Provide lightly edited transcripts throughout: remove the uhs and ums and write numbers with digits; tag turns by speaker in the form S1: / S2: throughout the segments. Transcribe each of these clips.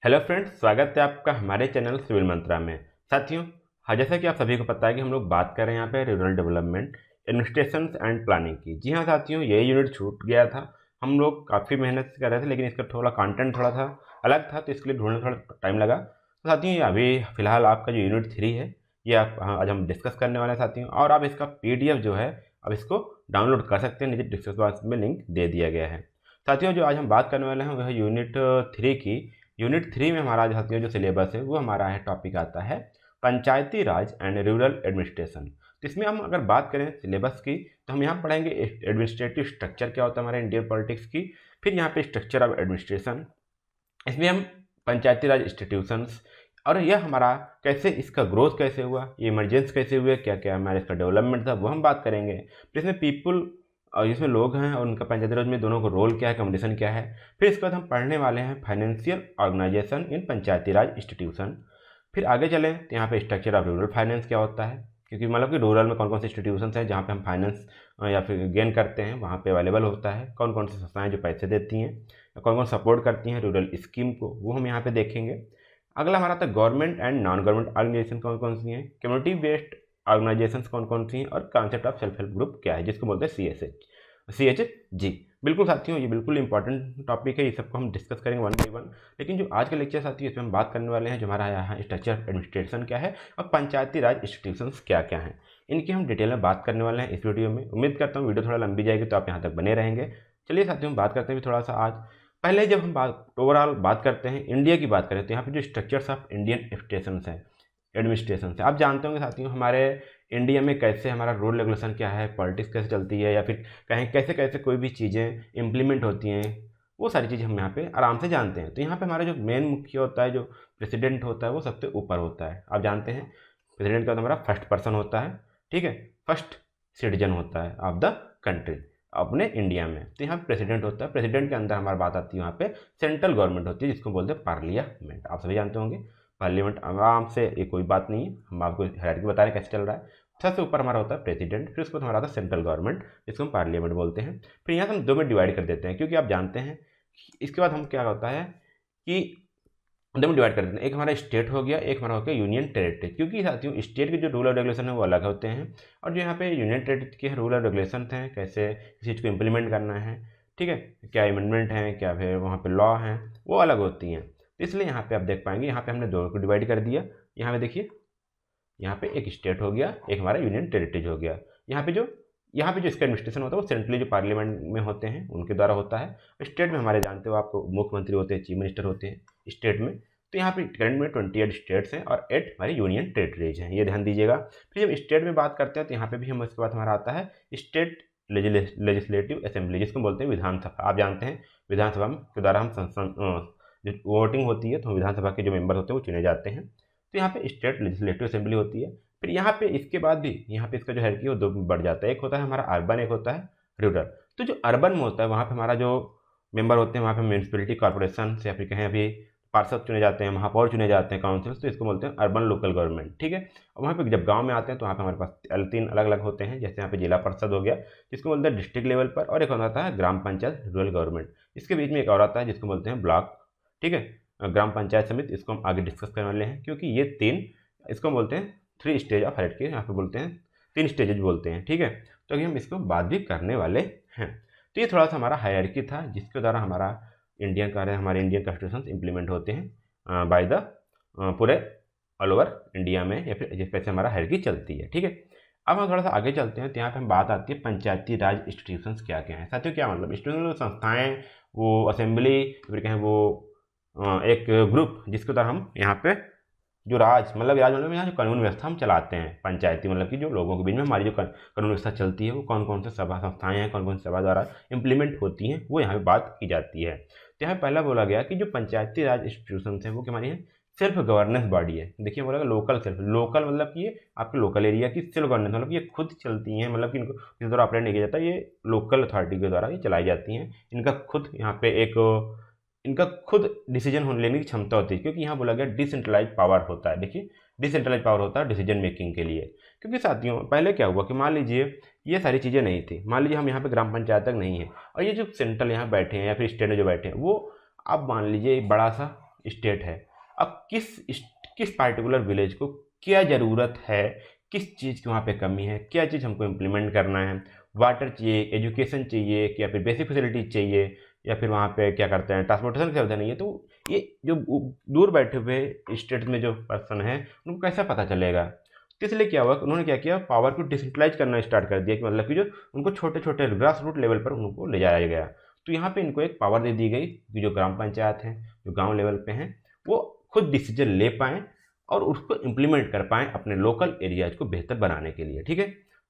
S1: Hello friends, स्वागत है आपका हमारे चैनल सिविल मंत्रा में। साथियों, हाँ, जैसा कि आप सभी को पता है कि हम लोग बात कर रहे हैं यहाँ पे rural development administration and planning की। जी हाँ साथियों, ये यूनिट छूट गया था। हम लोग काफ़ी मेहनत से कर रहे थे, लेकिन इसका थोड़ा कंटेंट थोड़ा सा अलग था, तो इसके लिए ढूंढने थोड़ा टाइम लगा। तो साथियों, ये अभी फिलहाल आपका जो यूनिट 3 है, ये आप आज हम डिस्कस करने वाले हैं साथियों। और आप इसका PDF जो है, अब इसको डाउनलोड कर सकते हैं, नीचे डिस्क्रिप्शन बॉक्स में लिंक दे दिया गया है। साथियों, जो आज हम बात करने वाले हैं वह यूनिट 3 की। यूनिट 3 में हमारा साथियों जो सिलेबस है वो हमारा है, टॉपिक आता है पंचायती राज एंड रूरल एडमिनिस्ट्रेशन। तो इसमें हम अगर बात करें सिलेबस की, तो हम यहाँ पढ़ेंगे एडमिनिस्ट्रेटिव स्ट्रक्चर क्या होता है हमारे इंडियन पॉलिटिक्स की, फिर यहाँ पे स्ट्रक्चर ऑफ एडमिनिस्ट्रेशन, इसमें हम पंचायती राज इंस्टीट्यूशंस, और यह हमारा कैसे इसका ग्रोथ कैसे हुआ, ये इमरजेंस कैसे हुए, क्या क्या हमारे इसका डेवलपमेंट था, वो हम बात करेंगे। फिर इसमें पीपल और जिसमें लोग हैं और उनका पंचायती राज में दोनों को रोल क्या है, कम्युनिकेशन क्या है। फिर इसके बाद हम पढ़ने वाले हैं फाइनेंशियल ऑर्गेनाइजेशन इन पंचायती राज इंस्टीट्यूशन। फिर आगे चलें तो यहाँ पे स्ट्रक्चर ऑफ रूरल फाइनेंस क्या होता है, क्योंकि मतलब कि रूरल में कौन कौन से इंस्टीट्यूशन हैं जहाँ पे हम फाइनेंस या फिर गेन करते हैं, वहाँ पे अवेलेबल होता है। कौन कौन सी संस्थाएं जो पैसे देती हैं, कौन कौन सपोर्ट करती हैं रूरल स्कीम को, वो हम यहाँ पे देखेंगे। अगला हमारा था government and non government organization कौन कौन सी हैं, कम्युनिटी बेस्ड ऑर्गेनाइजेशन कौन कौन सी हैं, और concept of self help group क्या है, जिसको बोलते हैं CHG। बिल्कुल साथियों, ये बिल्कुल इंपॉर्टेंट टॉपिक है, ये सबको हम डिस्कस करेंगे वन बाई वन। लेकिन जो आज का लेक्चर साथियों, इसमें हम बात करने वाले हैं जो हमारा यहाँ स्ट्रक्चर एडमिनिस्ट्रेशन क्या है और पंचायती राज इंस्टीट्यूशंस क्या क्या हैं, इनकी हम डिटेल में बात करने वाले हैं इस वीडियो में। उम्मीद करता हूँ वीडियो थोड़ा लंबी जाएगी, तो आप यहाँ तक बने रहेंगे। चलिए साथियों, हम बात करते हैं थोड़ा सा आज। पहले जब हम ओवरऑल बात करते हैं इंडिया की बात करें, तो यहाँ पे जो स्ट्रक्चर्स ऑफ इंडियन एडमिनिस्ट्रेशन है, आप जानते होंगे साथियों हमारे इंडिया में कैसे हमारा रूल रेगुलेशन क्या है, पॉलिटिक्स कैसे चलती है, या फिर कहें कैसे कैसे कोई भी चीज़ें इम्प्लीमेंट होती हैं, वो सारी चीज़ें हम यहाँ पे आराम से जानते हैं। तो यहाँ पे हमारा जो मेन मुख्य होता है, जो प्रेसिडेंट होता है, वो सबसे ऊपर होता है। आप जानते हैं प्रेसिडेंट का तो हमारा फर्स्ट पर्सन होता है, ठीक है, फर्स्ट सिटीजन होता है ऑफ द कंट्री अपने इंडिया में। तो यहाँ प्रेसिडेंट होता है, प्रेसिडेंट के अंदर हमारी बात आती है वहाँ पे सेंट्रल गवर्नमेंट होती है, जिसको बोलते हैं पार्लियामेंट। आप सभी जानते होंगे पार्लियामेंट आराम से, ये कोई बात नहीं है, हम आपको हायरार्की बता रहे हैं कैसे चल रहा है। सबसे ऊपर हमारा होता है प्रेसिडेंट, फिर उसके बाद हमारा आता है सेंट्रल गवर्नमेंट, जिसको हम पार्लियामेंट बोलते हैं। फिर यहाँ से हम दो में डिवाइड कर देते हैं, क्योंकि आप जानते हैं इसके बाद हम क्या होता है कि दो में डिवाइड कर देते हैं। एक हमारा स्टेट हो गया, एक हमारा हो गया यूनियन टेरिटरी। क्योंकि साथियों स्टेट के जो रूल और रेगुलेशन है वो अलग होते हैं, और जो यहाँ पे यूनियन टेरिटरी के रूल और रेगुलेशन हैं, कैसे इस चीज़ को इम्प्लीमेंट करना है, ठीक है, क्या अमेंडमेंट है, क्या फिर वहाँ पे लॉ हैं, वो अलग होती हैं। इसलिए यहाँ पे आप देख पाएंगे, यहाँ पे हमने दो को डिवाइड कर दिया। यहाँ पे देखिए, यहाँ पे एक स्टेट हो गया, एक हमारा यूनियन टेरिटरीज हो गया। यहाँ पे जो इसका एडमिनिस्ट्रेशन होता है वो सेंट्रली जो पार्लियामेंट में होते हैं उनके द्वारा होता है। स्टेट में हमारे जानते हो आपको मुख्यमंत्री होते हैं, चीफ मिनिस्टर होते हैं स्टेट में। तो यहाँ पे करंट में 28 स्टेट्स हैं और 8 हमारी यूनियन टेरिटरीज हैं, ये ध्यान दीजिएगा। फिर जब स्टेट में बात करते हैं तो यहाँ पे भी हम इसके बाद हमारा आता है स्टेट लेजिस्लेटिव असेंबली, जिसको बोलते हैं विधानसभा। आप जानते हैं विधानसभा के द्वारा हम जो वोटिंग होती है, तो विधानसभा के जो मेंबर होते हैं वो चुने जाते हैं। तो यहाँ पे स्टेट लेजिस्लेटिव असेंबली होती है। फिर यहाँ पे इसके बाद भी यहाँ पे इसका जो है कि वो दो बढ़ जाता है, एक होता है हमारा अर्बन, एक होता है रूरल। तो जो अर्बन में होता है वहाँ पे हमारा जो मेंबर होते हैं, वहाँ पे म्यूनसिपलिटी कॉर्पोरेशन से या फिर कहें अभी पार्षद चुने जाते हैं, महापौर चुने जाते हैं, काउंसिल्स, तो इसको बोलते हैं अर्बन लोकल गवर्नमेंट, ठीक है। और वहाँ पे जब गांव में आते हैं तो वहाँ पे हमारे पास 3 अलग अलग होते हैं। जैसे यहाँ पे जिला परिषद हो गया, जिसको बोलते हैं डिस्ट्रिक्ट लेवल पर, और एक होता है ग्राम पंचायत रूरल गवर्नमेंट। इसके बीच में एक और आता है जिसको बोलते हैं ब्लॉक, ठीक है, ग्राम पंचायत समिति। इसको हम आगे डिस्कस करने वाले हैं, क्योंकि ये 3, इसको बोलते हैं 3 स्टेज ऑफ हायरार्की, यहाँ पे बोलते हैं 3 स्टेजेज बोलते हैं, ठीक है। तो अभी हम इसको बात भी करने वाले हैं। तो ये थोड़ा सा हमारा हायरार्की था, जिसके द्वारा हमारे इंडियन कॉन्स्टिट्यूशन इंप्लीमेंट होते हैं बाय द पूरे ऑल ओवर इंडिया में, या फिर जिस कैसे हमारा हायरार्की चलती है, ठीक है। अब हम थोड़ा सा आगे चलते हैं, तो यहाँ पे हम बात आती है पंचायती राज इंस्टीट्यूशंस क्या क्या हैं। साथियों क्या मतलब, इंस्टीट्यूशनल संस्थाएं, वो असेंबली, फिर कहें वो एक ग्रुप जिसके द्वारा हम यहाँ पे जो राज मतलब यहाँ जो कानून व्यवस्था हम चलाते हैं, पंचायती मतलब कि जो लोगों के बीच में हमारी जो कानून व्यवस्था चलती है, वो कौन कौन से सभा संस्थाएं हैं, कौन कौन सी सभा द्वारा इंप्लीमेंट होती हैं, वो यहाँ पे बात की जाती है। तो यहाँ पहला बोला गया कि जो पंचायती राज इंस्टीट्यूशन हैं वो हमारी है सेल्फ गवर्नेंस बॉडी है। देखिए बोला लोकल सेल्फ, लोकल मतलब कि ये आपके लोकल एरिया की सेल्फ गवर्नेंस, मतलब ये खुद चलती हैं, मतलब कि इनको किसी द्वारा ऑपरेट नहीं किया जाता, ये लोकल अथॉरिटी के द्वारा ये चलाई जाती हैं। इनका खुद डिसीजन लेने की क्षमता होती है, क्योंकि यहाँ बोला गया डिसेंट्रलाइज पावर होता है। देखिए डिसेंट्रलाइज पावर होता है डिसीजन मेकिंग के लिए। क्योंकि साथियों पहले क्या हुआ कि मान लीजिए ये सारी चीज़ें नहीं थी, मान लीजिए हम यहाँ पे ग्राम पंचायत तक नहीं है, और ये जो सेंट्रल यहाँ बैठे हैं या फिर स्टेट में जो बैठे हैं, वो अब मान लीजिए बड़ा सा स्टेट है। अब किस पार्टिकुलर विलेज को क्या ज़रूरत है, किस चीज़ की वहाँ पे कमी है, क्या चीज़ हमको इम्प्लीमेंट करना है, वाटर चाहिए, एजुकेशन चाहिए, या फिर बेसिक फैसिलिटीज चाहिए, या फिर वहाँ पे क्या करते हैं ट्रांसपोर्टेशन की सुविधा नहीं है। तो ये जो दूर बैठे हुए स्टेट में जो पर्सन है उनको कैसा पता चलेगा। तो इसलिए क्या हुआ, उन्होंने क्या किया, पावर को डिसेंट्रलाइज करना स्टार्ट कर दिया, कि मतलब कि जो उनको छोटे छोटे ग्रास रूट लेवल पर उनको ले जाया गया। तो यहाँ पे इनको एक पावर दे दी गई कि जो ग्राम पंचायत हैं, जो गांव लेवल पे हैं, वो खुद डिसीजन ले पाएँ और उसको इम्प्लीमेंट कर पाएँ अपने लोकल एरियाज को बेहतर बनाने के लिए। ठीक है,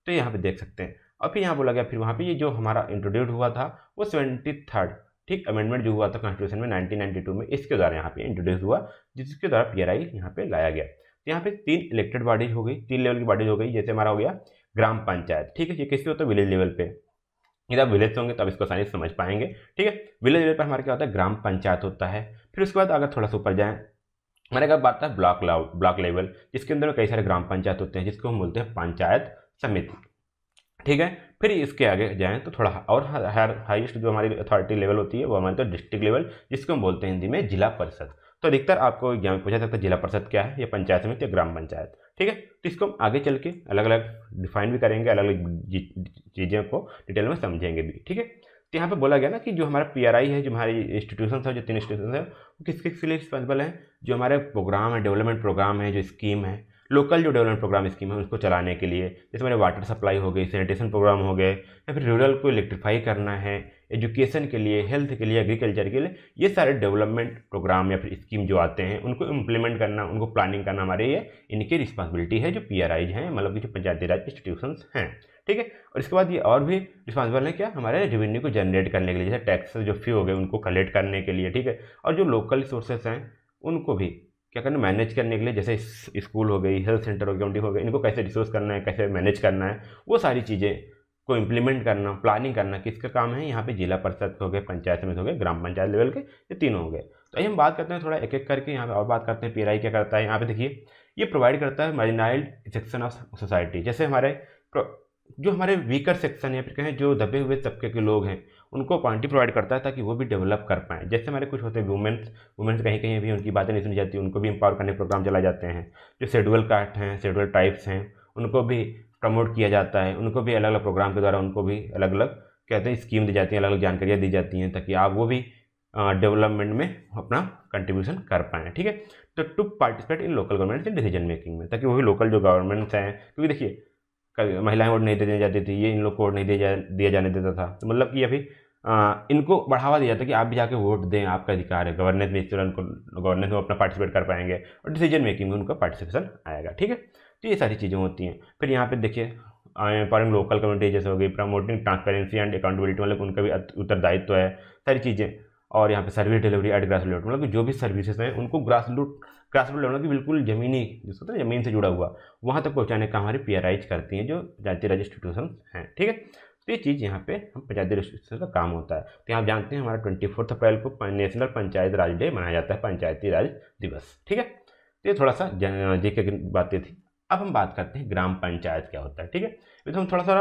S1: तो यहाँ पे देख सकते हैं। और फिर यहाँ बोला गया, फिर वहाँ पे ये जो हमारा इंट्रोड्यूस हुआ था वो 73rd ठीक अमेंडमेंट जो हुआ था कॉन्स्टिट्यूशन में 1992 में, इसके द्वारा यहाँ पे इंट्रोड्यूस हुआ, जिसके द्वारा पीआरआई यहाँ पे लाया गया। तो यहाँ पे 3 इलेक्टेड बॉडीज हो गई, 3 लेवल की बॉडीज हो गई। जैसे हमारा हो गया ग्राम पंचायत, ठीक है, ये किससे होता है, विलेज लेवल पे। यदि आप विलेज से होंगे तब इसको आसानी से समझ पाएंगे। ठीक है, विलेज लेवल पर हमारा क्या होता है, ग्राम पंचायत होता है। फिर उसके बाद अगर थोड़ा सा ऊपर जाएँ, हमारे क्या बात है ब्लॉक लेवल, जिसके अंदर कई सारे ग्राम पंचायत होते हैं, जिसको हम बोलते हैं पंचायत समिति। ठीक है, फिर इसके आगे जाएं तो थोड़ा और हाईएस्ट जो हमारी अथॉरिटी लेवल होती है वो हमारे तो डिस्ट्रिक्ट लेवल, जिसको हम बोलते हैं हिंदी में जिला परिषद। तो अधिकतर आपको एग्जाम में पूछा सकता है जिला परिषद क्या है, या पंचायत समिति या ग्राम पंचायत। ठीक है, तो इसको हम आगे चल के अलग अलग डिफाइन भी करेंगे, अलग अलग चीज़ों को डिटेल में समझेंगे भी। ठीक है, तो यहाँ पे बोला गया ना कि जो हमारा पीआरआई है, जो हमारी इंस्टीट्यूशन है, जो 3 इंस्टीट्यूशन है, वो किसके लिए रिस्पॉन्सिबल है, जो हमारे प्रोग्राम है, डेवलपमेंट प्रोग्राम है, जो स्कीम है, लोकल जो डेवलपमेंट प्रोग्राम स्कीम है उसको चलाने के लिए। जैसे हमारे वाटर सप्लाई हो गई, सैनिटेशन प्रोग्राम हो गए, या फिर रूरल को इलेक्ट्रीफाई करना है, एजुकेशन के लिए, हेल्थ के लिए, एग्रीकल्चर के लिए, ये सारे डेवलपमेंट प्रोग्राम या फिर स्कीम जो आते हैं उनको इम्प्लीमेंट करना, उनको प्लानिंग करना हमारे ये इनकी रिस्पॉन्सिबिलिटी है, जो पीआरआईज हैं, मतलब कि जो पंचायती राज इंस्टीट्यूशंस हैं। ठीक है, और इसके बाद ये और भी रिस्पॉन्सिबल है क्या, हमारे रेवेन्यू को जनरेट करने के लिए, जैसे टैक्स जो फी हो गए उनको कलेक्ट करने के लिए। ठीक है, और जो लोकल रिसोर्सेस हैं उनको भी क्या करना, मैनेज करने के लिए, जैसे स्कूल हो गई, हेल्थ सेंटर हो गया, मंडी हो गई, इनको कैसे रिसोर्स करना है, कैसे मैनेज करना है, वो सारी चीज़ें को इम्प्लीमेंट करना, प्लानिंग करना, किसका काम है, यहाँ पे जिला परिषद हो गए, पंचायत समिति हो गए, ग्राम पंचायत लेवल के, ये तीनों हो गए। तो आइए हम बात करते हैं थोड़ा एक एक करके, यहाँ पे और बात करते हैं पीआरआई क्या करता है। यहाँ पे देखिए, ये प्रोवाइड करता है मार्जिनाइज्ड सेक्शन ऑफ सोसाइटी, जैसे हमारे जो हमारे वीकर सेक्शन या फिर कहें जो दबे हुए तबके के लोग हैं उनको अपॉर्चुनिटी प्रोवाइड करता है, ताकि वो भी डेवलप कर पाएँ। जैसे हमारे कुछ होते हैं वुमेन्स कहीं कहीं भी उनकी बातें नहीं सुनी जाती, उनको भी एम्पावर करने के प्रोग्राम चलाए जाते हैं। जो शेड्यूल कास्ट हैं, शेड्यूल ट्राइब्स हैं, उनको भी प्रमोट किया जाता है, उनको भी अलग अलग प्रोग्राम के द्वारा उनको भी अलग अलग कहते हैं स्कीम दी जाती हैं, अलग अलग जानकारियाँ दी जाती हैं, ताकि आप वो भी डेवलपमेंट में अपना कंट्रीब्यूशन कर पाएँ। ठीक है, तो to participate in local government in decision making में, ताकि वो भी लोकल जो गवर्नमेंट्स हैं, क्योंकि देखिए कभी महिलाएं वोट नहीं देने जाती थी, ये इन लोग को वोट नहीं दिया जाने देता था। तो मतलब कि अभी इनको बढ़ावा दिया जाता कि आप भी जाके वोट दें, आपका अधिकार है, गवर्नेंस में इस तरह उनको गवर्नेंस में अपना पार्टिसिपेट कर पाएंगे और डिसीजन मेकिंग में उनका पार्टिसिपेशन आएगा। ठीक है, तो ये सारी चीज़ें होती हैं। फिर यहाँ पे देखिए एम्पावरिंग लोकल कम्युनिटी जैसे हो गई, प्रमोटिंग ट्रांसपेरेंसी एंड अकाउंटेबिलिटी, मतलब उनका भी उत्तरदायित्व है, सारी चीज़ें। और यहाँ पे service delivery at grass root, मतलब कि जो भी सर्विसेज हैं उनको ग्रास रूट लेवल की बिल्कुल ज़मीनी जिसको होता है ज़मीन से जुड़ा हुआ, वहाँ तक पहुँचाने का हमारी पीआरआईज करती हैं, जो पंचायती राज इंस्टीट्यूशन हैं। ठीक है, तो ये चीज़ यहाँ पे हम पंचायती राज इंस्टीट्यूशन का काम होता है। तो यहाँ आप जानते हैं हमारा 24 अप्रैल को नेशनल पंचायत राज डे मनाया जाता है, पंचायती राज दिवस। ठीक है, तो ये थोड़ा सा जीके की बातें थी। अब हम बात करते हैं ग्राम पंचायत क्या होता है। ठीक है, तो हम थोड़ा सा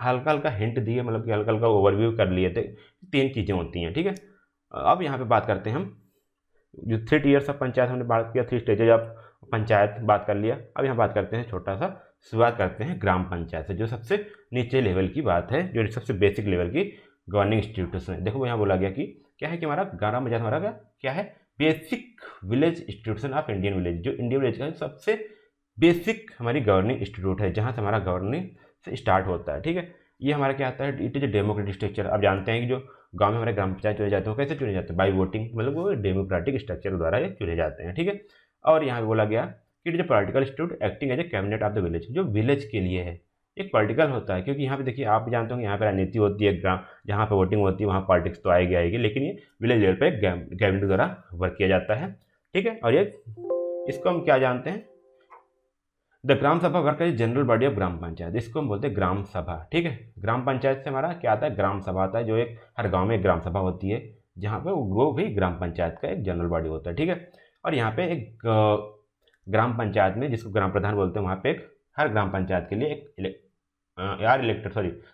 S1: हल्का हल्का हिंट दिए, मतलब कि हल्का हल्का ओवरव्यू कर लिए थे, 3 चीज़ें होती हैं। ठीक है, अब यहाँ पे बात करते हैं हम जो 3 ईयर्स ऑफ पंचायत हमने बात किया, 3 स्टेजेज ऑफ पंचायत बात कर लिया। अब यहाँ बात करते हैं छोटा सा शुरुआत करते हैं ग्राम पंचायत से, जो सबसे नीचे लेवल की बात है, जो सबसे बेसिक लेवल की गवर्निंग इंस्टीट्यूशन है। देखो यहाँ बोला गया कि क्या है कि हमारा ग्राम पंचायत हमारा क्या है, basic village institution of Indian village, जो इंडियन विलेज का सबसे बेसिक हमारी गवर्निंग इंस्टीट्यूट है, जहाँ से हमारा गवर्निंग से स्टार्ट होता है। ठीक है, ये हमारा क्या आता है, it is a democratic structure. आप जानते हैं कि जो गांव में हमारे ग्राम पंचायत चुने जाते हैं, कैसे चुने जाते हैं, बाई वोटिंग, मतलब वो डेमोक्रेटिक स्ट्रक्चर द्वारा ये चुने जाते हैं। ठीक है, और यहाँ पे बोला गया कि it is a political institute acting as a cabinet of the village, जो विलेज के लिए है, एक पॉलिटिकल होता है। क्योंकि यहाँ पे देखिए आप भी जानते होंगे, यहाँ पे राजनीति होती है, ग्राम जहाँ पे वोटिंग होती है वहाँ पॉलिटिक्स तो आएगी, लेकिन ये विलेज लेवल पर कैबिनेट द्वारा वर्क किया जाता है। ठीक है, और ये इसको हम क्या जानते हैं, the gram sabha work is general body of gram panchayat, इसको हम बोलते हैं ग्राम सभा। ठीक है, ग्राम पंचायत से हमारा क्या आता है, ग्राम सभा आता है, जो एक हर गांव में एक ग्राम सभा होती है, जहाँ पे वो भी ग्राम पंचायत का एक जनरल बॉडी होता है। ठीक है, और यहाँ पे एक ग्राम पंचायत में, जिसको ग्राम प्रधान बोलते हैं, वहाँ पे एक हर ग्राम पंचायत के लिए एक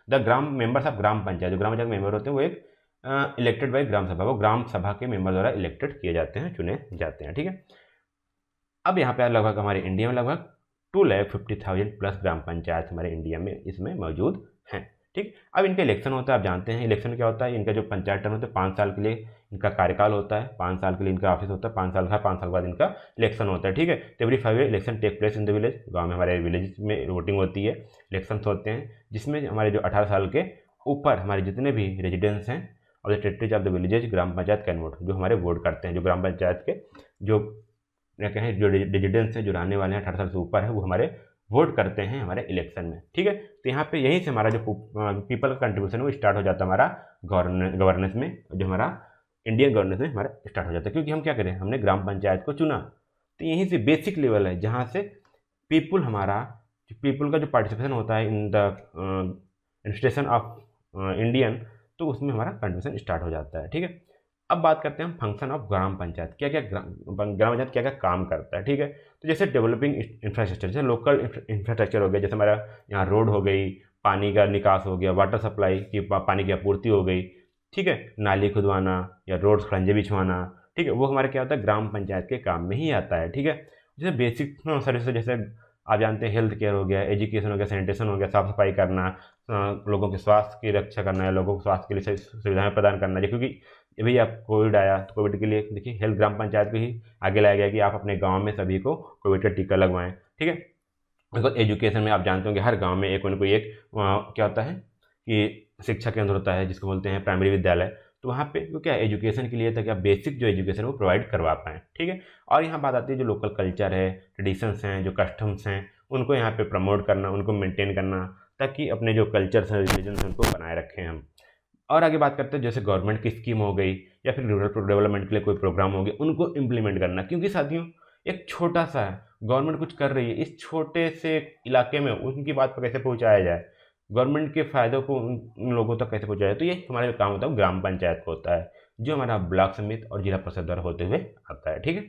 S1: the gram members of gram panchayat, जो ग्राम पंचायत मेंबर होते हैं वो एक इलेक्टेड बाई ग्राम सभा, वो ग्राम सभा के मेंबर द्वारा इलेक्टेड किए जाते हैं, चुने जाते हैं। ठीक है, अब यहाँ पे लगभग हमारे इंडिया में लगभग 2,50,000 प्लस ग्राम पंचायत हमारे इंडिया में इसमें मौजूद हैं। ठीक, अब इनका इलेक्शन होता है, आप जानते हैं इलेक्शन क्या होता है, इनका जो पंचायत टर्म होता है 5 साल के लिए इनका कार्यकाल होता है, 5 साल के लिए इनका ऑफिस होता है, 5 साल का, 5 साल बाद इनका इलेक्शन होता है। ठीक है, तो every 5 year election take place in the village, गाँव में हमारे विलेज में वोटिंग होती है, इलेक्शन होते हैं, जिसमें हमारे जो 18 साल के ऊपर हमारे जितने भी रेजिडेंट्स हैं और the territories of the villages gram panchayat can vote, जो हमारे वोट करते हैं, जो ग्राम पंचायत के जो क्या कहें जो रेजिडेंट्स हैं, जो रहने वाले हैं 18 साल से ऊपर है, वो हमारे वोट करते हैं हमारे इलेक्शन में। ठीक है, तो यहाँ पे यहीं से हमारा जो पीपल का कंट्रीब्यूशन है वो स्टार्ट हो जाता है हमारा गवर्नेंस में, जो हमारा इंडियन गवर्नेंस में हमारा स्टार्ट हो जाता है, क्योंकि हम क्या करें, हमने ग्राम पंचायत को चुना, तो यहीं से बेसिक लेवल है जहाँ से पीपल का जो पार्टिसिपेशन होता है in the administration of Indian, तो उसमें हमारा कंट्रीब्यूशन स्टार्ट हो जाता है। ठीक है, अब बात करते हैं हम फंक्शन ऑफ ग्राम पंचायत, क्या क्या ग्राम पंचायत क्या क्या काम करता है। ठीक है, तो जैसे डेवलपिंग इंफ्रास्ट्रक्चर, जैसे लोकल इंफ्रास्ट्रक्चर हो गया, जैसे हमारा यहाँ रोड हो गई, पानी का निकास हो गया, वाटर सप्लाई की पानी की आपूर्ति हो गई। ठीक है, नाली खुदवाना या रोड खड़ंजे बिछवाना, ठीक है, वो हमारे क्या होता है ग्राम पंचायत के काम में ही आता है। ठीक है, जैसे बेसिक सर्विस, जैसे आप जानते हैं हेल्थ केयर हो गया, एजुकेशन हो गया, सैनिटेशन हो गया, साफ सफाई करना, लोगों के स्वास्थ्य की रक्षा करना, या लोगों को स्वास्थ्य के लिए सुविधाएं प्रदान करना, क्योंकि अभी आप कोविड आया तो कोविड के लिए देखिए हेल्थ ग्राम पंचायत को ही आगे लाया गया कि आप अपने गांव में सभी को कोविड का टीका लगवाएं। ठीक है, बिकॉज एजुकेशन में आप जानते होंगे हर गांव में एक कोई एक क्या होता है कि शिक्षा केंद्र होता है, जिसको बोलते हैं प्राइमरी विद्यालय, तो वहाँ पे वो क्या एजुकेशन के लिए ताकि आप बेसिक जो एजुकेशन है वो प्रोवाइड करवा पाएँ। ठीक है, और यहाँ बात आती है जो लोकल कल्चर है, ट्रेडिशंस हैं, जो कस्टम्स हैं, उनको यहाँ पे प्रमोट करना, उनको मेंटेन करना, ताकि अपने जो कल्चर्स हैं, रिलीजन्स हैं, उनको बनाए रखें हम। और आगे बात करते हैं जैसे गवर्नमेंट की स्कीम हो गई या फिर रूरल डेवलपमेंट के लिए कोई प्रोग्राम हो गया, उनको इम्प्लीमेंट करना, क्योंकि साथियों एक छोटा सा है, गवर्नमेंट कुछ कर रही है, इस छोटे से इलाके में उनकी बात पर कैसे पहुँचाया जाए, गवर्नमेंट के फ़ायदों को उन लोगों तक कैसे पहुँचाया जाए, तो ये हमारा जो काम होता है ग्राम पंचायत को होता है, जो हमारा ब्लॉक समिति और जिला परिषद द्वारा होते हुए आता है। ठीक है,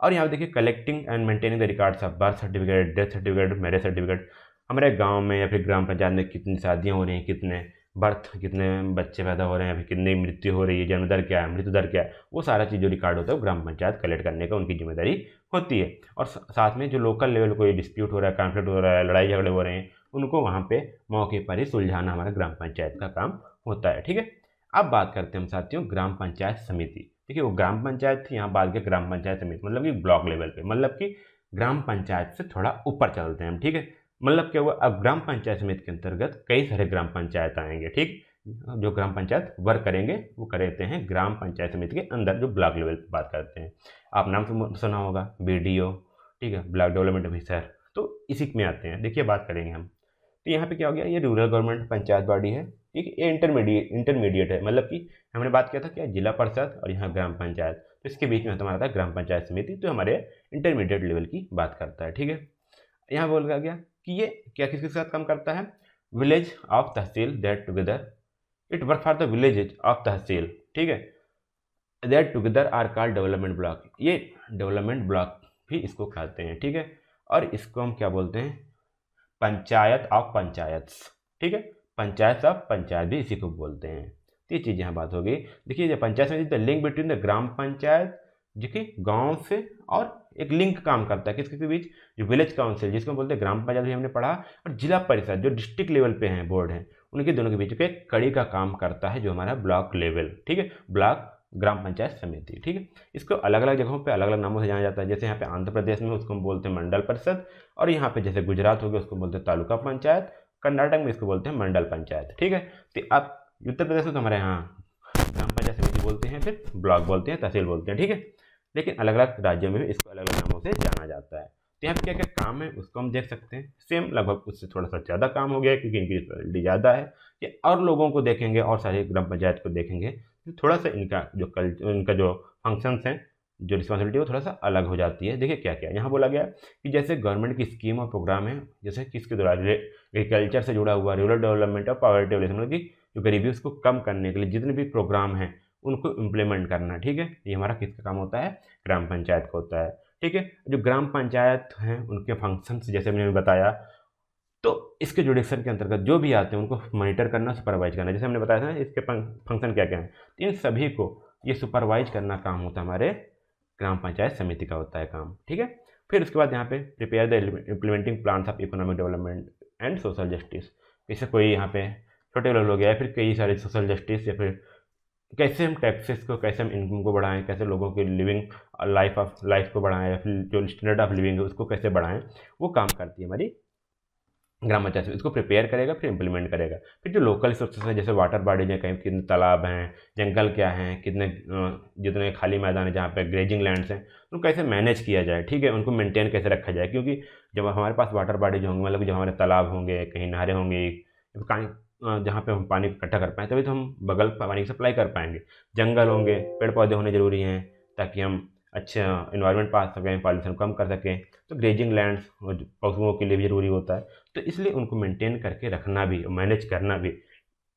S1: और यहाँ देखिए collecting and maintaining the records of birth certificate, death certificate, marriage certificate, हमारे गांव में या फिर ग्राम पंचायत में कितनी शादियाँ हो रही हैं, कितने बर्थ, कितने बच्चे पैदा हो रहे हैं, या फिर कितनी मृत्यु हो रही है, जन्म दर क्या है, मृत्यु दर क्या है, वो सारा चीज़ जो रिकॉर्ड होता है वो ग्राम पंचायत कलेक्ट करने का उनकी जिम्मेदारी होती है। और साथ में जो लोकल लेवल कोई डिस्प्यूट हो रहा है, कॉन्फ्लिक्ट हो रहा है, लड़ाई झगड़े हो रहे हैं, उनको वहाँ पे मौके पर ही सुलझाना हमारा ग्राम पंचायत का काम होता है। ठीक है, अब बात करते हैं हम साथियों ग्राम पंचायत समिति। देखिए वो ग्राम पंचायत थी, यहाँ बात के ग्राम पंचायत समिति मतलब कि ब्लॉक लेवल पे, मतलब कि ग्राम पंचायत से थोड़ा ऊपर चलते हैं हम। ठीक है, मतलब क्या हुआ, अब ग्राम पंचायत समिति के अंतर्गत कई सारे ग्राम पंचायत आएंगे। ठीक, जो ग्राम पंचायत वर्क करेंगे वो करते हैं ग्राम पंचायत समिति के अंदर, जो ब्लॉक लेवल पे बात करते हैं। आप नाम सुना होगा BDO, ठीक है, ब्लॉक डेवलपमेंट ऑफिसर, तो इसी में आते हैं। देखिए बात करेंगे हम, तो यहाँ पे क्या हो गया, ये रूरल गवर्नमेंट पंचायत बॉडी है। ठीक है, ये इंटरमीडिएट है, मतलब कि हमने बात किया था क्या जिला परिषद और यहाँ ग्राम पंचायत, तो इसके बीच में हमारा था ग्राम पंचायत समिति, तो हमारे इंटरमीडिएट लेवल की बात करता है। ठीक है, यहाँ बोल गया कि ये क्या किसके साथ काम करता है, village of tehsil that together, it work for the villages of tehsil. ठीक है, that together are called development block, ये डेवलपमेंट ब्लॉक भी इसको कहते हैं। ठीक है, और इसको हम क्या बोलते हैं, पंचायत ऑफ पंचायत्स। ठीक है, पंचायत ऑफ पंचायत भी इसी को बोलते हैं। तो ये चीज़ यहाँ बात हो गई। देखिए पंचायत में the link between the gram panchayat, जो कि गाँव से, और एक लिंक काम करता है किसके बीच, जो विलेज काउंसिल जिसको बोलते हैं ग्राम पंचायत भी हमने पढ़ा, और जिला परिषद जो डिस्ट्रिक्ट लेवल पे हैं, बोर्ड हैं, उनके दोनों के बीच में एक कड़ी का काम करता है, जो हमारा ब्लॉक लेवल। ठीक है, ब्लॉक ग्राम पंचायत समिति। ठीक है, इसको अलग अलग जगहों पे अलग अलग नामों से जाना जाता है। जैसे यहाँ पे आंध्र प्रदेश में उसको हम बोलते हैं मंडल परिषद, और यहाँ पे जैसे गुजरात हो गया उसको बोलते हैं तालुका पंचायत, कर्नाटक में इसको बोलते हैं मंडल पंचायत। ठीक है, तो आप उत्तर प्रदेश में तो हमारे यहाँ ग्राम पंचायत समिति बोलते हैं, फिर ब्लॉक बोलते हैं, तहसील बोलते हैं। ठीक है, लेकिन अलग अलग राज्यों में भी इसको अलग अलग नामों से जाना जाता है। तो यहाँ पे क्या क्या काम है उसको हम देख सकते हैं। सेम लगभग उससे थोड़ा सा ज़्यादा काम हो गया है, क्योंकि इनकी रिस्पॉन्सिबिलिटी ज़्यादा है, कि और लोगों को देखेंगे और सारी ग्राम पंचायत को देखेंगे, तो थोड़ा सा इनका जो फंक्शंस हैं, जो रिस्पॉन्सिबिलिटी है वो थोड़ा सा अलग हो जाती है। देखिए क्या क्या यहाँ बोला गया कि जैसे गवर्नमेंट की स्कीम और प्रोग्राम है, जैसे किसके द्वारा, एग्रीकल्चर से जुड़ा हुआ, रूरल डेवलपमेंट और पॉवर्टी एलिवेशन, मतलब कि जो गरीबी उसको कम करने के लिए जितने भी प्रोग्राम हैं उनको इम्प्लीमेंट करना। ठीक है, ये हमारा किसका काम होता है, ग्राम पंचायत का होता है। ठीक है, जो ग्राम पंचायत हैं उनके फंक्शंस जैसे मैंने बताया, तो इसके जुडिक्शन के अंतर्गत जो भी आते हैं उनको मॉनिटर करना, सुपरवाइज करना, जैसे हमने बताया था ना इसके फंक्शन क्या क्या है, तो इन सभी को ये सुपरवाइज करना काम होता है हमारे ग्राम पंचायत समिति का होता है काम। ठीक है, फिर उसके बाद यहाँ पे prepare the implementing plans of economic development and social justice, जैसे कोई यहाँ पे छोटे लेवल हो गया है, फिर कई सारे सोशल जस्टिस, या फिर कैसे हम टैक्सेस को, कैसे हम इनकम को बढ़ाएं, कैसे लोगों की लिविंग लाइफ को बढ़ाएं, या फिर जो स्टैंडर्ड ऑफ लिविंग है उसको कैसे बढ़ाएं, वो काम करती है हमारी ग्राम पंचायत से। इसको प्रिपेयर करेगा, फिर इम्प्लीमेंट करेगा। फिर जो लोकल रिसोर्सेज है, जैसे वाटर बॉडीज हैं, कहीं कितने तालाब हैं, जंगल क्या हैं, कितने जितने खाली मैदान है जहाँ पे ग्रेजिंग लैंड्स हैं, उनको कैसे मैनेज किया जाए। ठीक है, उनको मेंटेन कैसे रखा जाए, क्योंकि जब हमारे पास वाटर बॉडीज होंगे, मतलब जब हमारे तालाब होंगे, कहीं नहरें होंगी, जहाँ पे हम पानी इकट्ठा कर पाएँ, तभी तो हम बगल पानी की सप्लाई कर पाएंगे। जंगल होंगे, पेड़ पौधे होने ज़रूरी हैं, ताकि हम अच्छा इन्वायरमेंट पा सकें, पॉल्यूशन कम कर सकें। तो ग्रेजिंग लैंड्स पशुओं के लिए भी ज़रूरी होता है, तो इसलिए उनको मेंटेन करके रखना भी, मैनेज करना भी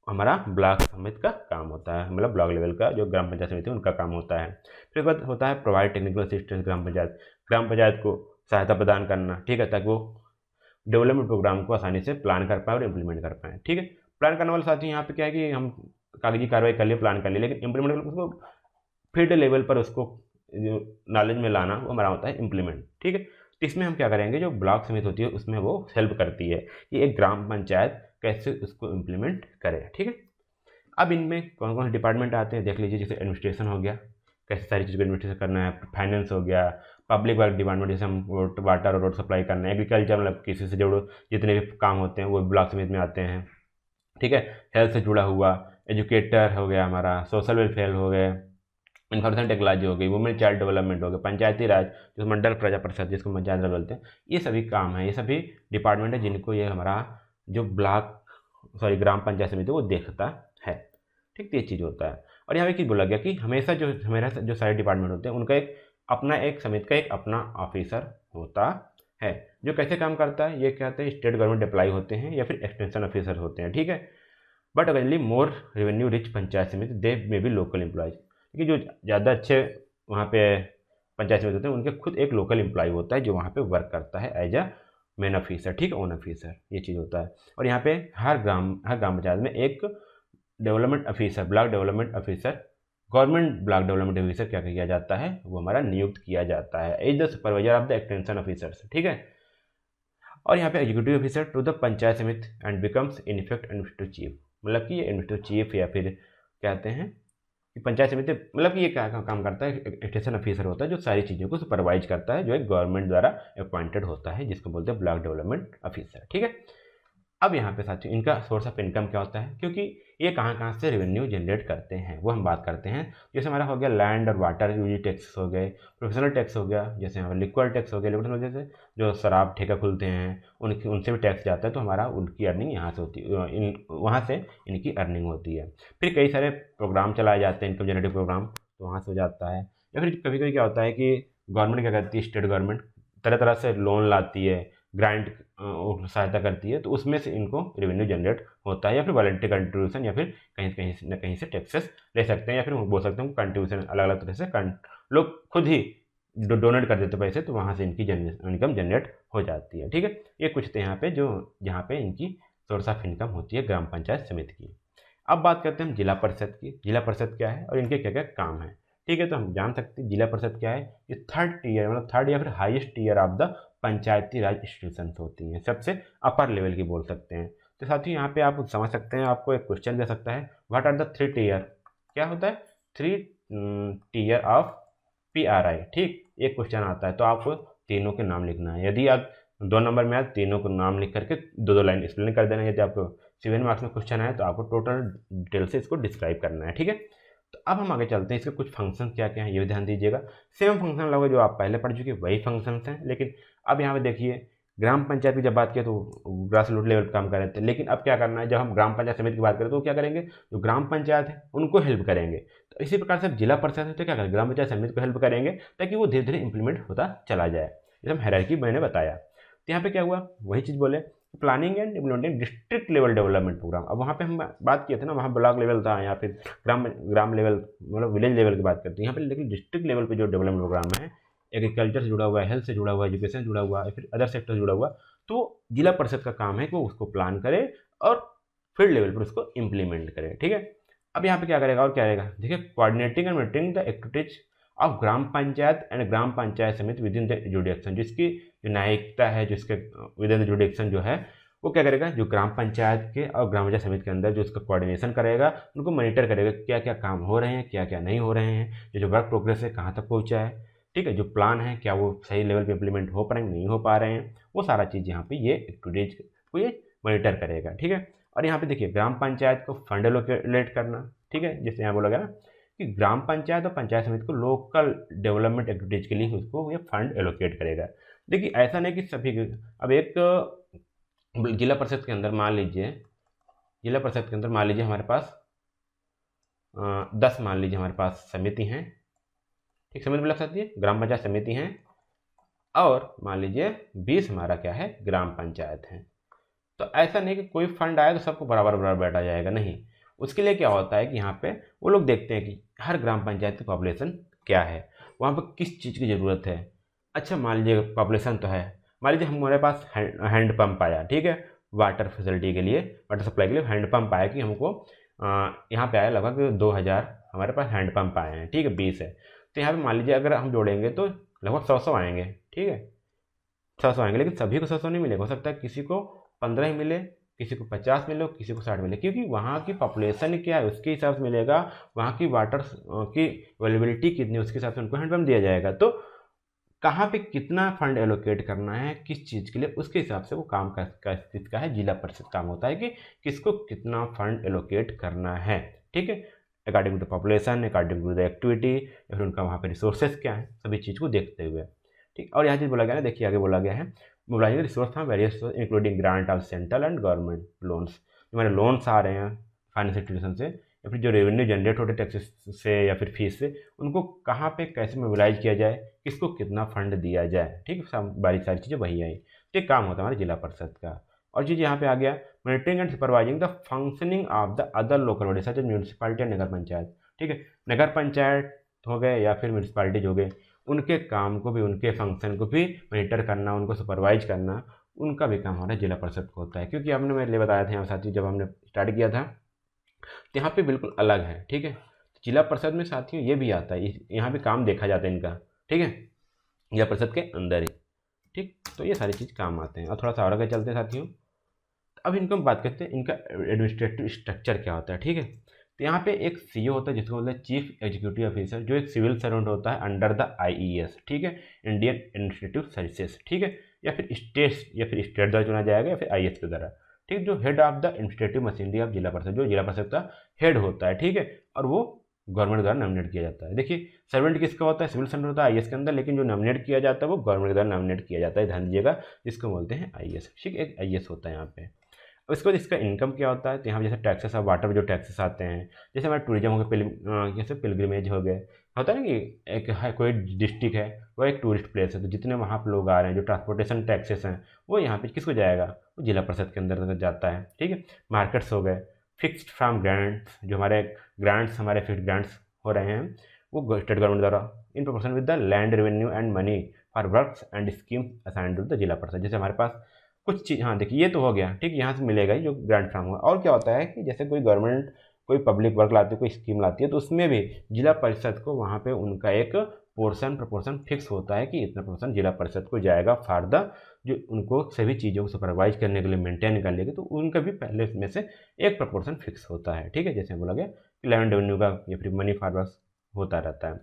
S1: हमारा ब्लॉक समिति का काम होता है, मतलब ब्लॉक लेवल का जो ग्राम पंचायत समिति है उनका काम होता है। फिर बाद होता है प्रोवाइड टेक्निकल असिस्टेंस ग्राम पंचायत को सहायता प्रदान करना। ठीक है, ताकि वो डेवलपमेंट प्रोग्राम को आसानी से प्लान कर पाए और इम्प्लीमेंट कर पाएँ। ठीक है, प्लान करने वाले साथी यहाँ पे क्या है कि हम कागजी कार्रवाई कर लिए, प्लान कर लिए, लेकिन इम्प्लीमेंट उसको फील्ड लेवल पर उसको जो नॉलेज में लाना, वो हमारा होता है इम्प्लीमेंट। ठीक है, तो इसमें हम क्या करेंगे, जो ब्लॉक समिति होती है उसमें वो हेल्प करती है कि एक ग्राम पंचायत कैसे उसको इम्प्लीमेंट करे। ठीक है, अब इनमें कौन कौन से डिपार्टमेंट आते हैं देख लीजिए। जैसे एडमिनिस्ट्रेशन हो गया, कैसे सारी चीज़ को एडमिनिस्ट्रेशन करना है, फाइनेंस हो गया, पब्लिक वर्क डिपार्टमेंट, जैसे हम वाटर और रोड सप्लाई करना है, एग्रीकल्चर मतलब किसी से जुड़ो जितने भी काम होते हैं वो ब्लॉक समिति में आते हैं। ठीक है, हेल्थ से जुड़ा हुआ एजुकेटर हो गया हमारा, सोशल वेलफेयर हो गए, इन्फॉर्मेशन टेक्नोलॉजी हो गई, वुमेन चाइल्ड डेवलपमेंट हो गया, पंचायती राज जो मंडल प्रजा परिषद जिसको पंचायत राज बोलते हैं, ये सभी काम है, ये सभी डिपार्टमेंट है जिनको ये हमारा जो ग्राम पंचायत समिति वो देखता है। ठीक, तो ये चीज़ होता है। और यहाँ पे क्या बोला गया कि हमेशा जो हमारा जो सारे डिपार्टमेंट होते हैं उनका एक समिति का एक अपना ऑफिसर होता है, जो कैसे काम करता है, ये क्या कहते हैं, स्टेट गवर्नमेंट एम्प्लॉय होते हैं या फिर एक्सटेंशन ऑफिसर होते हैं। ठीक है, but again more revenue rich panchayat samiti they may be local employees, क्योंकि जो ज़्यादा अच्छे वहाँ पे पंचायत समिति होते हैं उनके खुद एक लोकल एम्प्लॉय होता है जो वहाँ पे वर्क करता है एज अ मेन ऑफिसर। ठीक है, ओन ऑफिसर, ये चीज़ होता है। और यहाँ पे हर ग्राम पंचायत में एक development officer, block development officer, government block development officer क्या किया जाता है, वो हमारा नियुक्त किया जाता है as the supervisor of the extension officers. ठीक है, और यहाँ पे executive officer to the panchayat samiti and becomes in effect administrative chief, मतलब कि ये एडमिनिस्ट्रेटिव चीफ या फिर कहते हैं कि पंचायत समिति, मतलब कि ये क्या काम करता है, एक्सटेंशन ऑफिसर होता है जो सारी चीज़ों को सुपरवाइज करता है, जो एक गवर्नमेंट द्वारा अपॉइंटेड होता है, जिसको बोलते हैं ब्लॉक डेवलपमेंट ऑफिसर। ठीक है, अब यहाँ पे साथियों इनका सोर्स ऑफ इनकम क्या होता है, क्योंकि ये कहाँ से रेवेन्यू जनरेट करते हैं वो हम बात करते हैं। जैसे हमारा हो गया लैंड और वाटर यूज टैक्स हो गए, प्रोफेशनल टैक्स हो गया, जैसे हमारा लिक्विड टैक्स हो गया, लिक्विड वजह से जो शराब ठेका खुलते हैं उनसे भी टैक्स जाता है, तो हमारा उनकी अर्निंग यहाँ से होती है, वहाँ से इनकी अर्निंग होती है। फिर कई सारे प्रोग्राम चलाए जाते हैं, इनकम जनरेटिव प्रोग्राम, तो वहाँ से हो जाता है। या फिर कभी कभी क्या होता है कि गवर्नमेंट क्या करती है, स्टेट गवर्नमेंट तरह तरह से लोन लाती है, ग्रांट सहायता करती है, तो उसमें से इनको रेवेन्यू जनरेट होता है। या फिर वॉलंटरी कंट्रीब्यूशन, या फिर कहीं से टैक्सेस ले सकते हैं, या फिर बोल सकते हैं कंट्रीब्यूशन, अलग अलग तरह से लोग खुद ही डोनेट कर देते पैसे, तो वहाँ से इनकी इनकम जनरेट हो जाती है। ठीक है, ये कुछ थे यहाँ पे जहाँ पे इनकी सोर्स ऑफ इनकम होती है ग्राम पंचायत समिति की। अब बात करते हैं हम जिला परिषद की। जिला परिषद क्या है और इनके क्या क्या काम है। ठीक है, तो हम जान सकते हैं जिला परिषद क्या है, ये थर्ड टियर मतलब थर्ड या फिर highest tier of the panchayati raj institutions होती हैं, सबसे अपर लेवल की बोल सकते हैं। तो साथियों यहाँ पे आप समझ सकते हैं, आपको एक क्वेश्चन दे सकता है, व्हाट आर द 3 टियर, क्या होता है 3 टियर ऑफ PRI। ठीक, एक क्वेश्चन आता है तो आपको तीनों के नाम लिखना है। यदि आप 2 नंबर में आए तीनों को नाम लिख करके 2 लाइन एक्सप्लेन कर देना। यदि आपको 7 मार्क्स में क्वेश्चन आए तो आपको टोटल डिटेल से इसको डिस्क्राइब करना है। ठीक है, तो अब हम आगे चलते हैं, इसके कुछ फंक्शन क्या क्या हैं ये भी ध्यान दीजिएगा। सेम फंक्शन लगभग जो आप पहले पढ़ चुके वही फंक्शंस हैं, लेकिन अब यहाँ पे देखिए ग्राम पंचायत की जब बात किया तो ग्रास रूट लेवल पर काम कर रहे थे, लेकिन अब क्या करना है, जब हम ग्राम पंचायत समिति की बात करें तो क्या करेंगे, जो ग्राम पंचायत है उनको हेल्प करेंगे। तो इसी प्रकार से जिला परिषद है तो क्या करेंगे, ग्राम पंचायत समिति को हेल्प करेंगे ताकि वो धीरे धीरे इंप्लीमेंट होता चला जाए, जैसे हम हायरार्की मैंने बताया। तो यहाँ पे क्या हुआ, वही चीज़ बोले, planning and implementing district level development program. अब वहाँ पे हम बात किए थे ना, वहाँ ब्लॉक लेवल था, यहाँ पे ग्राम लेवल मतलब विलेज लेवल की बात करते हैं। यहाँ पे लेकिन डिस्ट्रिक्ट लेवल पे जो डेवलपमेंट प्रोग्राम है, एग्रीकल्चर से जुड़ा हुआ है, हेल्थ से जुड़ा हुआ है, एजुकेशन से जुड़ा हुआ है, फिर अदर सेक्टर से जुड़ा हुआ, तो जिला परिषद का काम है कि वो उसको प्लान करे और फील्ड लेवल पर उसको इम्प्लीमेंट करे, ठीक है। अब यहाँ पे क्या करेगा और क्या करेगा, देखिए coordinating and monitoring the activities of gram panchayat and gram panchayat samiti with in the जुडिक्शन, जिसकी जो न्यायिकता है, जिसके विद इन द जुडिक्शन जो है वो क्या करेगा, जो ग्राम पंचायत के और ग्राम पंचायत समिति के अंदर जो उसका कोऑर्डिनेशन करेगा, उनको मॉनिटर करेगा क्या क्या काम हो रहे हैं, क्या क्या नहीं हो रहे हैं, जो वर्क प्रोग्रेस है कहाँ तक पहुँचा है, ठीक है, जो प्लान है क्या वो सही लेवल पे इम्प्लीमेंट हो पा रहे हैं नहीं हो पा रहे हैं, वो सारा चीज़ यहाँ पे ये एक्टिविटीज को ये मॉनिटर करेगा, ठीक है। और यहाँ पे देखिए ग्राम पंचायत को फंड एलोकेट करना, ठीक है, जैसे यहाँ बोला गया ना कि ग्राम पंचायत और पंचायत समिति को लोकल डेवलपमेंट एक्टिविटीज के लिए उसको ये फंड एलोकेट करेगा। देखिए ऐसा नहीं कि सभी, अब एक जिला परिषद के अंदर मान लीजिए, जिला परिषद के अंदर मान लीजिए हमारे पास 10 मान लीजिए हमारे पास समिति हैं, ठीक, समिति लग सकती है, ग्राम पंचायत समिति हैं, और मान लीजिए 20 हमारा क्या है, ग्राम पंचायत है। तो ऐसा नहीं कि कोई फंड आया तो सबको बराबर बराबर बैठा जाएगा, नहीं। उसके लिए क्या होता है कि यहाँ पे वो लोग देखते हैं कि हर ग्राम पंचायत की पॉपुलेशन क्या है, वहाँ पर किस चीज़ की ज़रूरत है। अच्छा मान लीजिए पॉपुलेशन तो है, मान लीजिए हमारे पास हैंड पंप आया, ठीक है, वाटर फैसिलिटी के लिए, वाटर सप्लाई के लिए हैंड पंप आया कि हमको यहाँ पे आया लगभग 2000 हमारे पास हैंड पंप आए हैं, ठीक है, 20 है। तो यहाँ पे मान लीजिए अगर हम जोड़ेंगे तो लगभग 100 आएंगे, ठीक है, 100 आएंगे, लेकिन सभी को 100 नहीं मिलेगा, हो सकता है किसी को 15 ही मिले, किसी को 50 मिले, किसी को 60 मिले, क्योंकि वहाँ की पॉपुलेशन क्या है उसके हिसाब से मिलेगा, वहाँ की वाटर की अवेलेबिलिटी कितनी उसके हिसाब से उनको हैंडपम्प दिया जाएगा। तो कहाँ पे कितना फंड एलोकेट करना है किस चीज़ के लिए, उसके हिसाब से वो काम किसका है, जिला परिषद काम होता है कि किसको कितना फंड एलोकेट करना है, ठीक है, according to the population, according to the activity, या फिर उनका वहाँ पे रिसोर्सेज क्या है, सभी चीज़ को देखते हुए, ठीक। और यहाँ चीज़ बोला गया ना, देखिए आगे बोला गया है मोबाइलिंग रिसोर्स था various including grant of central and government loans, जो हमारे लोन्स आ रहे हैं फाइनेंस इंस्टीट्यूशन से, या फिर जो रेवेन्यू जनरेट होते टैक्सेस से या फिर फीस से, उनको कहाँ पे कैसे मोबिलाइज किया जाए, किसको कितना फंड दिया जाए, ठीक है, सारी चीज़ें वही आई। तो ये काम होता है हमारे जिला परिषद का। और चीज़ यहाँ पे आ गया monitoring and supervising the functioning of the other local body such as municipality and nagar panchayat, ठीक है, नगर पंचायत हो गए या फिर म्यूनसिपैलिटीज हो गए, उनके काम को भी, उनके फंक्शन को भी मॉनिटर करना, उनको सुपरवाइज करना, उनका भी काम हमारा जिला परिषद को होता है। क्योंकि आपने मेरे लिए बताया था यहाँ साथी, जब हमने स्टार्ट किया था तो यहाँ पे बिल्कुल अलग है, ठीक है, जिला परिषद में साथियों ये भी आता है, यहाँ पे काम देखा जाता है इनका, ठीक है, जिला परिषद के अंदर ही, ठीक। तो ये सारी चीज़ काम आते हैं। और थोड़ा सा और आगे चलते हैं साथियों, अब इनको हम बात करते हैं इनका एडमिनिस्ट्रेटिव स्ट्रक्चर क्या होता है, ठीक है। तो यहाँ पे एक सीईओ होता है जिसको बोलते हैं चीफ एग्जीक्यूटिव ऑफिसर, जो एक सिविल सर्वेंट होता है अंडर द आईईएस, ठीक है, इंडियन एडमिनिस्ट्रेटिव सर्विसेज, ठीक है, या फिर स्टेट द्वारा चुना जाएगा या फिर आईएएस के द्वारा, ठीक, जो head of the administrative machinery of जिला परिषद, जो जिला परिषद का हेड होता है, ठीक है, और वो गवर्नमेंट द्वारा नॉमिनेट किया जाता है। देखिए सर्वेंट किसका होता है, सिविल सर्वेंट होता है आईएएस के अंदर, लेकिन जो नॉमिनेट किया जाता है वो गवर्नमेंट द्वारा नॉमिनेट किया जाता है, ध्यान दीजिएगा, जिसको बोलते हैं आईएएस, ठीक, एक आईएएस होता है यहाँ पे। अब इसके बाद इसका इनकम क्या होता है, तो यहाँ जैसे टैक्सेस ऑफ वाटर, जो टैक्सेस आते हैं, जैसे हमारे टूरिज्म हो गए, जैसे पिलग्रिमेज हो गए, होता है ना कि एक है कोई डिस्ट्रिक्ट है वो एक टूरिस्ट प्लेस है, तो जितने वहाँ पर लोग आ रहे हैं, जो ट्रांसपोर्टेशन टैक्सेस हैं वो यहाँ पे किसको जाएगा, वो जिला परिषद के अंदर जाता है, ठीक है। मार्केट्स हो गए, फिक्स्ड फ्राम ग्रांट्स, जो हमारे ग्रांट्स, हमारे फिक्स्ड ग्रांट्स हो रहे हैं वो स्टेट गवर्नमेंट द्वारा in proportion with the land revenue and money for works and scheme assigned to the zila parishad. जैसे हमारे पास कुछ चीज़, हाँ देखिए ये तो हो गया, ठीक, यहाँ से मिलेगा ही जो ग्रांट फ्राम हुआ। और क्या होता है कि जैसे कोई गवर्नमेंट कोई पब्लिक वर्क लाती है, कोई स्कीम लाती है, तो उसमें भी जिला परिषद को वहाँ पे उनका एक प्रपोर्शन फिक्स होता है कि इतना प्रपोर्शन जिला परिषद को जाएगा फॉर द, जो उनको सभी चीज़ों को सुपरवाइज करने के लिए, मेंटेन करने के लिए, तो उनका भी पहले इसमें से एक प्रपोर्शन फिक्स होता है, ठीक है, जैसे बोला गया लैंड रेवेन्यू का या फिर मनी फॉर वर्क्स होता रहता है।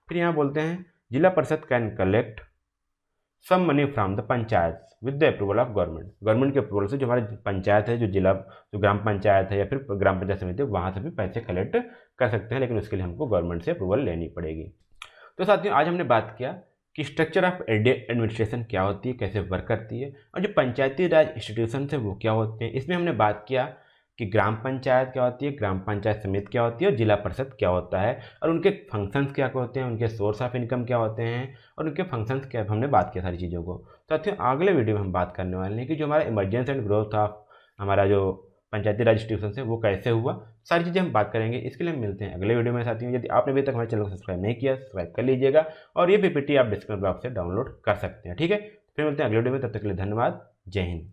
S1: फिर यहाँ बोलते हैं zila parishad can collect some money from the panchayat with the approval of government के अप्रूवल से, जो हमारी पंचायत है, जो ग्राम पंचायत है या फिर ग्राम पंचायत समिति है, वहाँ से भी पैसे कलेक्ट कर सकते हैं, लेकिन उसके लिए हमको गवर्नमेंट से अप्रूवल लेनी पड़ेगी। तो साथियों आज हमने बात किया कि स्ट्रक्चर ऑफ एडमिनिस्ट्रेशन क्या होती है, कैसे वर्क करती है, और जो पंचायती राज इंस्टीट्यूशन है वो क्या होते हैं। इसमें हमने बात किया कि ग्राम पंचायत क्या होती है, ग्राम पंचायत समिति क्या होती है, और जिला परिषद क्या होता है, और उनके फंक्शंस क्या होते हैं, उनके सोर्स ऑफ इनकम क्या होते हैं, और उनके फंक्शंस क्या, हमने बात किया सारी चीज़ों को। तो साथियों अगले वीडियो में हम बात करने वाले हैं कि जो हमारा इमरजेंसी एंड ग्रोथ ऑफ हमारा जो पंचायती राज इंस्टीट्यूशन है वो कैसे हुआ, सारी चीज़ें हम बात करेंगे। इसके लिए हम मिलते हैं अगले वीडियो में साथियों। यदि आपने अभी तक हमारे चैनल को सब्सक्राइब नहीं किया, सब्सक्राइब कर लीजिएगा, और ये पीपीटी आप डिस्क्रिप्शन बॉक्स से डाउनलोड कर सकते हैं, ठीक है। फिर मिलते हैं अगले वीडियो में, तब तक के लिए धन्यवाद। जय हिंद।